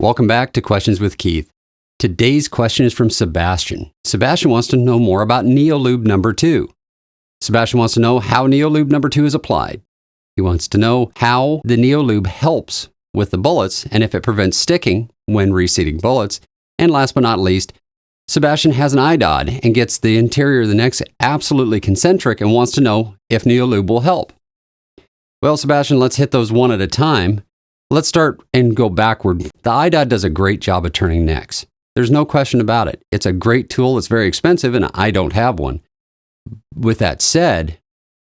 Welcome back to Questions with Keith. Today's question is from Sebastian. Sebastian wants to know more about NeoLube number 2. Sebastian wants to know how NeoLube number 2 is applied. He wants to know how the NeoLube helps with the bullets and if it prevents sticking when reseating bullets. And last but not least, Sebastian has an eye dot and gets the interior of the neck absolutely concentric and wants to know if NeoLube will help. Well, Sebastian, let's hit those one at a time. Let's start and go backward. The eye dot does a great job of turning necks. There's no question about it. It's a great tool. It's very expensive, and I don't have one. With that said,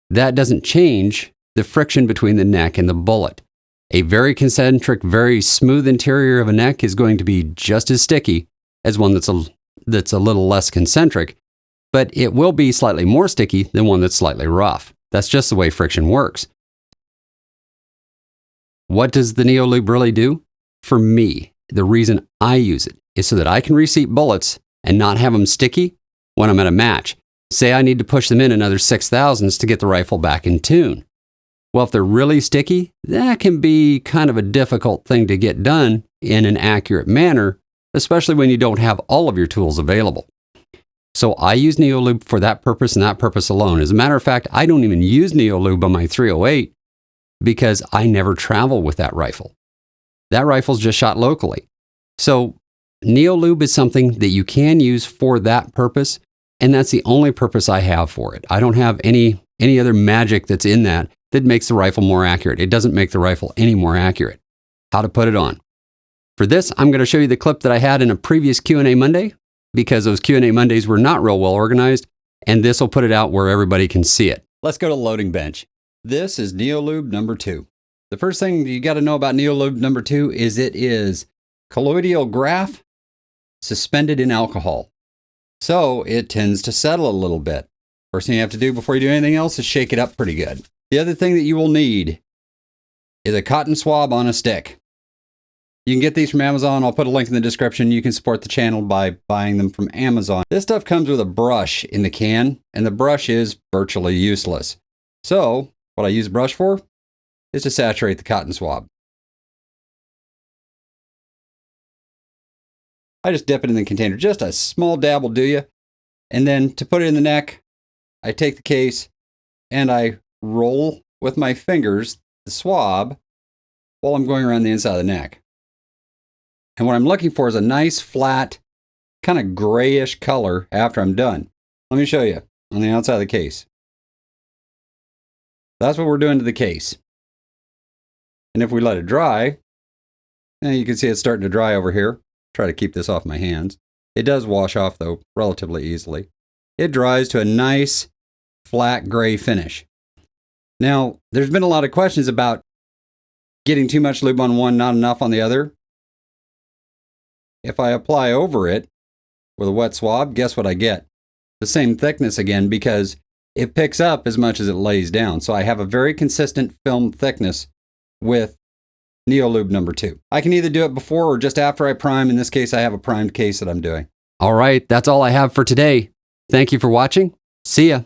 that doesn't change the friction between the neck and the bullet. A very concentric, very smooth interior of a neck is going to be just as sticky as one that's a little less concentric, but it will be slightly more sticky than one that's slightly rough. That's just the way friction works. What does the NeoLube really do? For me, the reason I use it is so that I can reseat bullets and not have them sticky when I'm at a match. Say I need to push them in another 6,000ths to get the rifle back in tune. Well, if they're really sticky, that can be kind of a difficult thing to get done in an accurate manner, especially when you don't have all of your tools available. So I use NeoLube for that purpose and that purpose alone. As a matter of fact, I don't even use NeoLube on my 308 because I never travel with that rifle. That rifle's just shot locally. So NeoLube is something that you can use for that purpose, and that's the only purpose I have for it. I don't have any other magic that's in that makes the rifle more accurate. It doesn't make the rifle any more accurate. How to put it on. For this, I'm going to show you the clip that I had in a previous Q&A Monday, because those Q&A Mondays were not real well organized, and this will put it out where everybody can see it. Let's go to the loading bench. This is NeoLube number 2. The first thing you got to know about NeoLube number 2 is it is colloidal graphite suspended in alcohol. So it tends to settle a little bit. First thing you have to do before you do anything else is shake it up pretty good. The other thing that you will need is a cotton swab on a stick. You can get these from Amazon. I'll put a link in the description. You can support the channel by buying them from Amazon. This stuff comes with a brush in the can, and the brush is virtually useless. So what I use a brush for is to saturate the cotton swab. I just dip it in the container. Just a small dab will do you. And then to put it in the neck, I take the case and I roll with my fingers the swab while I'm going around the inside of the neck. And what I'm looking for is a nice, flat, kind of grayish color after I'm done. Let me show you on the outside of the case. That's what we're doing to the case. And if we let it dry, you can see it's starting to dry over here. Try to keep this off my hands. It does wash off, though, relatively easily. It dries to a nice, flat gray finish. Now, there's been a lot of questions about getting too much lube on one, not enough on the other. If I apply over it with a wet swab, guess what I get? The same thickness again, because it picks up as much as it lays down. So I have a very consistent film thickness with NeoLube number 2. I can either do it before or just after I prime. In this case, I have a primed case that I'm doing. All right, that's all I have for today. Thank you for watching. See ya.